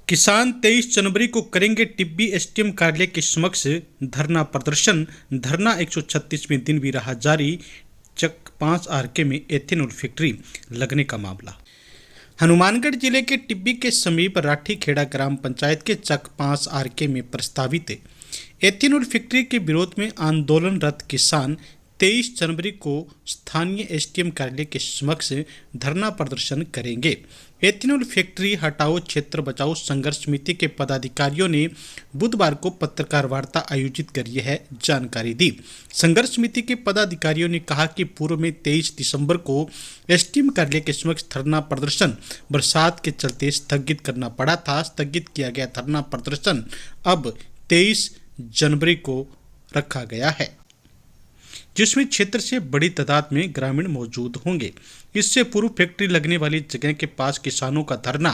किसान 23 जनवरी को करेंगे टिब्बी एसडीएम कार्यालय के समक्ष धरना प्रदर्शन। धरना 136वें दिन भी रहा जारी। चक 5 आरके में एथेनॉल फैक्ट्री लगने का मामला। हनुमानगढ़ जिले के टिब्बी के समीप राठी खेड़ा ग्राम पंचायत के चक 5 आरके में प्रस्तावित एथेनॉल फैक्ट्री के विरोध में आंदोलनरत किसान 23 जनवरी को स्थानीय एसडीएम कार्यालय के समक्ष धरना प्रदर्शन करेंगे। एथेनॉल फैक्ट्री हटाओ क्षेत्र बचाओ संघर्ष समिति के पदाधिकारियों ने बुधवार को पत्रकार वार्ता आयोजित कर यह जानकारी दी। संघर्ष समिति के पदाधिकारियों ने कहा कि पूर्व में 23 दिसंबर को एसडीएम कार्यालय के समक्ष धरना प्रदर्शन बरसात के चलते स्थगित करना पड़ा था। स्थगित किया गया धरना प्रदर्शन अब 23 जनवरी को रखा गया है, जिसमें क्षेत्र से बड़ी तादाद में ग्रामीण मौजूद होंगे। इससे पूर्व फैक्ट्री लगने वाली जगह के पास किसानों का धरना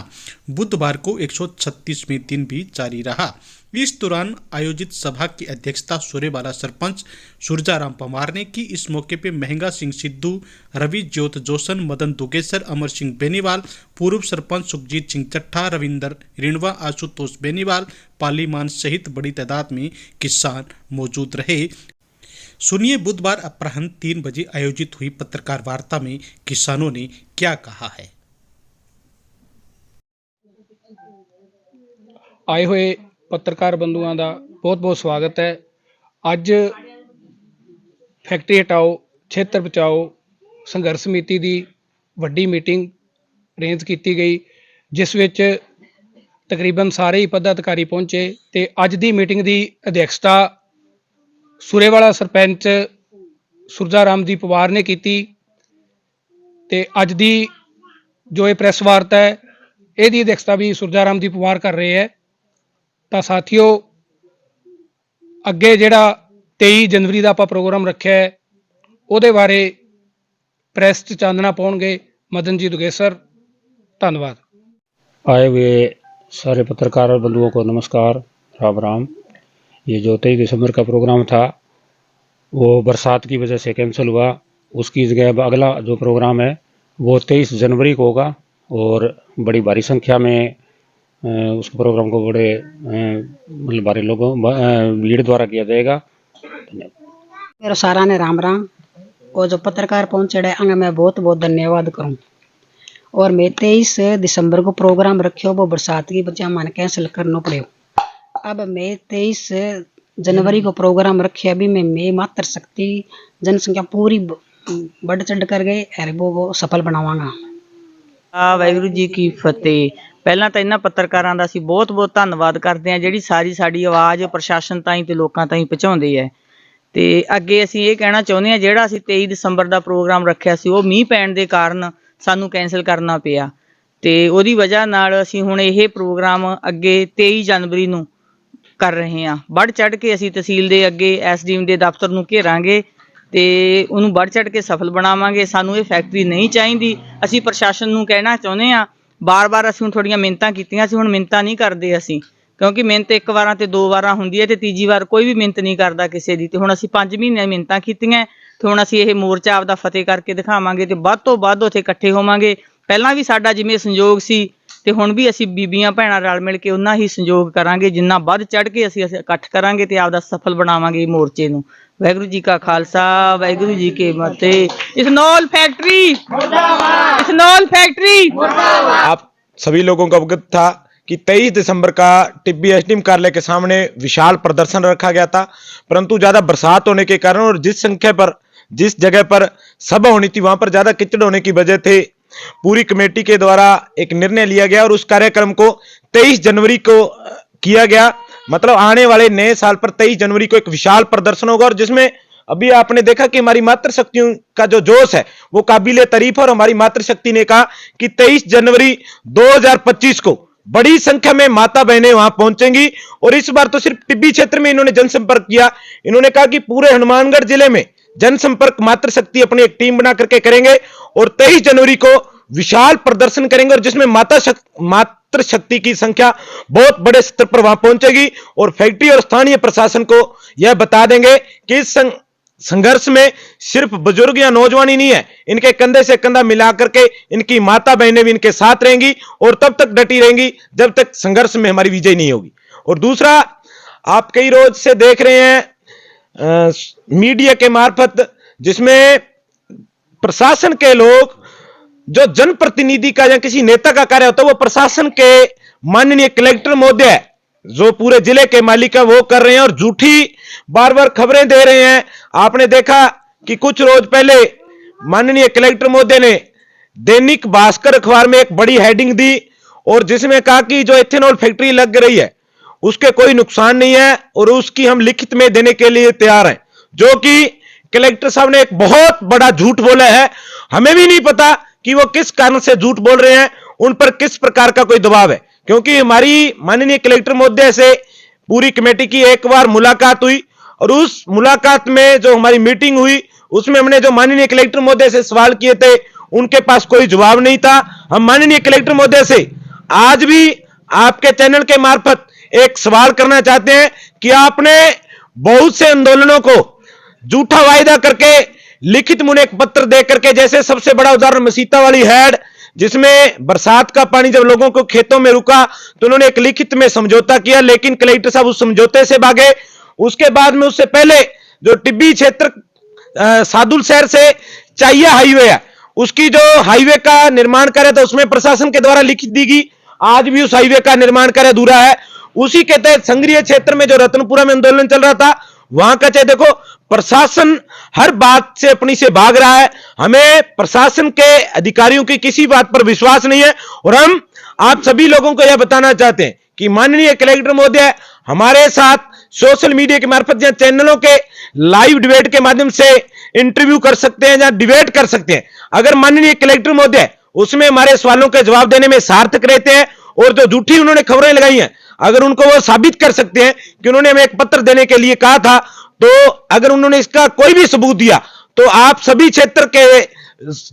बुधवार को 136वें दिन भी जारी रहा। इस दौरान आयोजित सभा की अध्यक्षता सूर्यवाला सरपंच सुरजाराम पवार ने की। इस मौके पर महंगा सिंह सिद्धू, रवि ज्योत जोशन, मदन दुगेसर, अमर सिंह बेनीवाल, पूर्व सरपंच सुखजीत सिंह चट्ठा, रविंदर रिणवा, आशुतोष बेनीवाल, पालीमान सहित बड़ी तादाद में किसान मौजूद रहे। सुनिए बुधवार अपराह्न 3 बजे आयोजित हुई पत्रकार वार्ता में किसानों ने क्या कहा है। आए हुए पत्रकार बंधुओं का बहुत बहुत स्वागत है। अज फैक्ट्री हटाओ क्षेत्र बचाओ संघर्ष समिति की वड्डी मीटिंग अरेंज की गई, जिस विच तकरीबन सारे ही पदाधिकारी पहुंचे ते अज की मीटिंग की अध्यक्षता सूर्यवाला सरपंच सुरजाराम जी पवार ने की। ते अज दी जो ये प्रेस वार्ता है यदी अध्यक्षता भी सुरजाराम जी पवार कर रहे हैं। तो साथियों, अगे जिहड़ा 23 जनवरी का आपां प्रोग्राम रखा है उहदे बारे प्रेस च चांदना पाउणगे मदन जी दुगेसर। धन्यवाद। आए हुए सारे पत्रकार बंधुओं को नमस्कार, राम राम। ये जो 23 दिसंबर का प्रोग्राम था वो बरसात की वजह से कैंसिल हुआ। उसकी जगह अब अगला जो प्रोग्राम है वो 23 जनवरी को होगा और बड़ी भारी संख्या में उस प्रोग्राम को बड़े मतलब भारी लोगों लीड द्वारा किया जाएगा। मेरा सारा ने राम राम। और जो पत्रकार पहुंचे अंग मैं बहुत बहुत धन्यवाद करूं। और मैं 23 दिसंबर को प्रोग्राम रखियो वो बरसात की वजह मैंने कैंसिल करना पड़े। अब मैं 23 जनवरी को प्रोग्राम रखे। अभी मैं मात्र शक्ति जनसंख्या पूरी बढ़ चढ़ कर गए और वो सफल बनावांगा। वाहिगुरू जी की फतेह। ਪਹਿਲਾਂ ਤਾਂ ਇਹਨਾਂ ਪੱਤਰਕਾਰਾਂ ਦਾ ਅਸੀਂ ਬਹੁਤ-ਬਹੁਤ ਧੰਨਵਾਦ ਕਰਦੇ ਹਾਂ ਜਿਹੜੀ ਸਾਡੀ ਆਵਾਜ਼ ਪ੍ਰਸ਼ਾਸਨ ਤਾਈਂ ਤੇ ਲੋਕਾਂ ਤਾਈਂ ਪਹੁੰਚਾਉਂਦੇ ਹੈ। ਤੇ ਅੱਗੇ ਅਸੀਂ ਇਹ ਕਹਿਣਾ ਚਾਹੁੰਦੇ ਹਾਂ ਜਿਹੜਾ ਅਸੀਂ 23 ਦਸੰਬਰ ਦਾ ਪ੍ਰੋਗਰਾਮ ਰੱਖਿਆ ਸੀ ਉਹ ਮੀਂਹ ਪੈਣ ਦੇ ਕਾਰਨ ਸਾਨੂੰ ਕੈਂਸਲ ਕਰਨਾ ਪਿਆ ਤੇ ਉਹਦੀ ਵਜ੍ਹਾ ਨਾਲ ਅਸੀਂ ਹੁਣ ਇਹ ਪ੍ਰੋਗਰਾਮ ਅੱਗੇ 23 ਜਨਵਰੀ ਨੂੰ ਕਰ ਰਹੇ ਹਾਂ। ਵੱਧ ਚੜ੍ਹ ਕੇ ਅਸੀਂ ਤਹਿਸੀਲ ਦੇ ਅੱਗੇ ਐਸਡੀਐਮ ਦੇ ਦਫ਼ਤਰ ਨੂੰ ਘੇਰਾਂਗੇ ਤੇ ਉਹਨੂੰ ਵੱਧ ਚੜ੍ਹ ਕੇ ਸਫਲ ਬਣਾਵਾਂਗੇ। ਸਾਨੂੰ ਇਹ ਫੈਕਟਰੀ ਨਹੀਂ ਚਾਹੀਦੀ। ਅਸੀਂ ਪ੍ਰਸ਼ਾਸਨ ਨੂੰ ਕਹਿਣਾ ਚਾਹੁੰਦੇ ਹਾਂ, ਬਾਰ-ਬਾਰ ਅਸੀਂ ਹੁਣ ਥੋੜੀਆਂ ਮਿੰਨਤਾਂ ਕੀਤੀਆਂ ਸੀ, ਹੁਣ ਮਿੰਨਤਾਂ ਨਹੀਂ ਕਰਦੇ ਅਸੀਂ, ਕਿਉਂਕਿ ਮਿੰਨਤ ਇੱਕ ਵਾਰਾਂ ਤੇ 2 ਵਾਰਾਂ ਹੁੰਦੀ ਹੈ ਤੇ ਤੀਜੀ ਵਾਰ ਕੋਈ ਵੀ ਮਿੰਨਤ ਨਹੀਂ ਕਰਦਾ ਕਿਸੇ ਦੀ। ਤੇ ਹੁਣ ਅਸੀਂ 5 ਮਹੀਨੇ ਮਿੰਨਤਾਂ ਕੀਤੀਆਂ ਤੇ ਹੁਣ ਅਸੀਂ ਇਹ ਮੋਰਚਾ ਆਪਦਾ ਫਤਿਹ ਕਰਕੇ ਦਿਖਾਵਾਂਗੇ ਤੇ ਵੱਧ ਤੋਂ ਵੱਧ ਉੱਥੇ ਇਕੱਠੇ ਹੋਵਾਂਗੇ। ਪਹਿਲਾਂ ਵੀ ਸਾਡਾ ਜਿਵੇਂ ਸੰਯੋਗ ਸੀ ਤੇ ਹੁਣ ਵੀ ਅਸੀਂ ਬੀਬੀਆਂ ਭੈਣਾਂ ਰਲ ਮਿਲ ਕੇ ਉਹਨਾਂ ਹੀ ਸੰਯੋਗ ਕਰਾਂਗੇ। ਜਿੰਨਾ ਵੱਧ ਚੜ੍ਹ ਕੇ ਅਸੀਂ ਇਕੱਠ ਕਰਾਂਗੇ ਤੇ ਆਪਦਾ ਸਫਲ ਬਣਾਵਾਂਗੇ ਮੋਰਚੇ ਨੂੰ। वाहिगुरु जी का खालसा, वाहिगुरु जी के फतेह। इथेनॉल फैक्ट्री मुर्दाबाद, इथेनॉल फैक्ट्री मुर्दाबाद। आप सभी लोगों को अवगत था कि 23 दिसंबर का टिब्बी एसडीएम कार्यालय के सामने विशाल प्रदर्शन रखा गया था, परंतु ज्यादा बरसात होने के कारण और जिस जगह पर सभा होनी थी वहां पर ज्यादा कीचड़ होने की वजह से पूरी कमेटी के द्वारा एक निर्णय लिया गया और उस कार्यक्रम को 23 जनवरी को किया गया। मतलब आने वाले नए साल पर 23 जनवरी को एक विशाल प्रदर्शन होगा और जिसमें अभी आपने देखा कि हमारी मातृशक्तियों का जो जोश है वो काबिले तारीफ है। और हमारी मातृशक्ति ने कहा कि 23 जनवरी 2025 को बड़ी संख्या में माता बहनें वहां पहुंचेंगी। और इस बार तो सिर्फ टिब्बी क्षेत्र में इन्होंने जनसंपर्क किया। इन्होंने कहा कि पूरे हनुमानगढ़ जिले में जनसंपर्क मातृशक्ति अपनी एक टीम बना करके करेंगे और 23 जनवरी को विशाल प्रदर्शन करेंगे और जिसमें मातृ शक्ति की संख्या बहुत बड़े स्तर पर वहां पहुंचेगी। और फैक्ट्री और स्थानीय प्रशासन को यह बता देंगे कि इस संघर्ष में सिर्फ बुजुर्ग या नौजवान ही नहीं है, इनके कंधे से कंधा मिला करके इनकी माता बहनें भी इनके साथ रहेंगी और तब तक डटी रहेंगी जब तक संघर्ष में हमारी विजय नहीं होगी। और दूसरा, आप कई रोज से देख रहे हैं मीडिया के मार्फत, जिसमें प्रशासन के लोग, जो जनप्रतिनिधि का या किसी नेता का कार्य होता है, वो प्रशासन के माननीय कलेक्टर महोदय जो पूरे जिले के मालिक है वो कर रहे हैं और झूठी बार बार खबरें दे रहे हैं। आपने देखा कि कुछ रोज पहले माननीय कलेक्टर महोदय ने दैनिक भास्कर अखबार में एक बड़ी हेडिंग दी और जिसमें कहा कि जो इथेनॉल फैक्ट्री लग रही है उसके कोई नुकसान नहीं है और उसकी हम लिखित में देने के लिए तैयार हैं, जो कि कलेक्टर साहब ने एक बहुत बड़ा झूठ बोला है। हमें भी नहीं पता कि वो किस कारण से झूठ बोल रहे हैं, उन पर किस प्रकार का कोई दबाव है, क्योंकि हमारी माननीय कलेक्टर महोदय से पूरी कमेटी की एक बार मुलाकात हुई और उस मुलाकात में जो हमारी मीटिंग हुई उसमें हमने जो माननीय कलेक्टर महोदय से सवाल किए थे उनके पास कोई जवाब नहीं था। हम माननीय कलेक्टर महोदय से आज भी आपके चैनल के मार्फत एक सवाल करना चाहते हैं कि आपने बहुत से आंदोलनों को झूठा वायदा करके लिखित में एक पत्र दे करके, जैसे सबसे बड़ा उदाहरण मसीता वाली हेड, जिसमें बरसात का पानी जब लोगों को खेतों में रुका तो उन्होंने एक लिखित में समझौता किया, लेकिन कलेक्टर साहब उस समझौते से भागे। उसके बाद में उससे पहले जो टिब्बी क्षेत्र सादुल शहर से चाहिया हाईवे है, उसकी जो हाईवे का निर्माण कार्य था उसमें प्रशासन के द्वारा लिखित दी गई, आज भी उस हाईवे का निर्माण कार्य अधूरा है। उसी के तहत संग्रीय क्षेत्र में जो रतनपुरा में आंदोलन चल रहा था, वहां का चाहे देखो प्रशासन हर बात से अपनी से भाग रहा है। हमें प्रशासन के अधिकारियों की किसी बात पर विश्वास नहीं है और हम आप सभी लोगों को यह बताना चाहते हैं कि माननीय कलेक्टर महोदय हमारे साथ सोशल मीडिया के मार्फत या चैनलों के लाइव डिबेट के माध्यम से इंटरव्यू कर सकते हैं या डिबेट कर सकते हैं। अगर माननीय कलेक्टर महोदय उसमें हमारे सवालों के जवाब देने में सार्थक रहते हैं और जो झूठी उन्होंने खबरें लगाई हैं, अगर उनको वो साबित कर सकते हैं कि उन्होंने हमें एक पत्र देने के लिए कहा था, तो अगर उन्होंने इसका कोई भी सबूत दिया तो आप सभी क्षेत्र के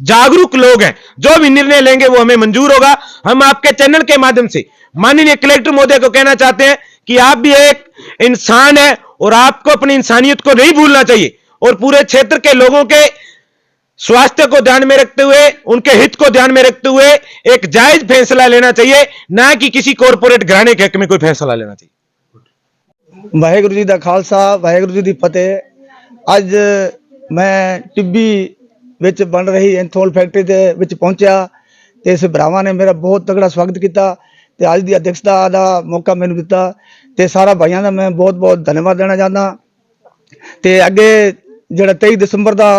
जागरूक लोग हैं, जो भी निर्णय लेंगे वो हमें मंजूर होगा। हम आपके चैनल के माध्यम से माननीय कलेक्टर महोदय को कहना चाहते हैं कि आप भी एक इंसान है और आपको अपनी इंसानियत को नहीं भूलना चाहिए और पूरे क्षेत्र के लोगों के स्वास्थ्य को ध्यान में रखते हुए, उनके हित को ध्यान में रखते हुए एक जायज फैसला लेना चाहिए, ना कि किसी कॉरपोरेट घराने के हक में कोई फैसला लेना चाहिए। वाहेगुरु जी दा खालसा, वाहेगुरु जी दी फतेह। ਅੱਜ ਮੈਂ ਟਿੱਬੀ ਵਿੱਚ ਬਣ ਰਹੀ ਇਥਨੋਲ ਫੈਕਟਰੀ ਦੇ ਵਿੱਚ ਪਹੁੰਚਿਆ ਤੇ ਇਸ ਭਰਾਵਾਂ ਨੇ ਮੇਰਾ ਬਹੁਤ ਤਗੜਾ ਸਵਾਗਤ ਕੀਤਾ ਤੇ ਅੱਜ ਦੀ ਅਧਿਕਸ਼ਤਾ ਦਾ ਮੌਕਾ ਮੈਨੂੰ ਦਿੱਤਾ ਤੇ ਸਾਰਾ ਭਾਈਆਂ ਦਾ ਮੈਂ ਬਹੁਤ ਬਹੁਤ ਧੰਨਵਾਦ ਦੇਣਾ ਚਾਹੁੰਦਾ। ਤੇ ਅੱਗੇ ਜਿਹੜਾ 23 ਦਸੰਬਰ ਦਾ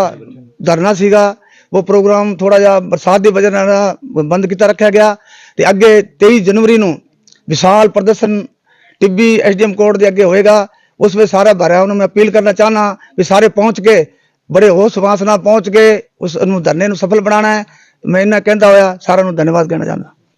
ਧਰਨਾ ਸੀਗਾ ਉਹ ਪ੍ਰੋਗਰਾਮ ਥੋੜਾ ਜਿਹਾ ਬਰਸਾਤ ਦੀ ਵਜ੍ਹਾ ਨਾਲ ਬੰਦ ਕੀਤਾ ਰੱਖਿਆ ਗਿਆ ਤੇ ਅੱਗੇ 23 ਜਨਵਰੀ ਨੂੰ ਵਿਸ਼ਾਲ ਪ੍ਰਦਰਸ਼ਨ टिब्बी SDM कोर्ट के अगे होएगा। उसमें सारे भाइयों में अपील करना चाहना भी सारे पहुंच के बड़े होश हवास नाल पहुंच के उस धरने सफल बनाना है। मैं इन्ना कहता होया सारा धन्यवाद कहना चाहना।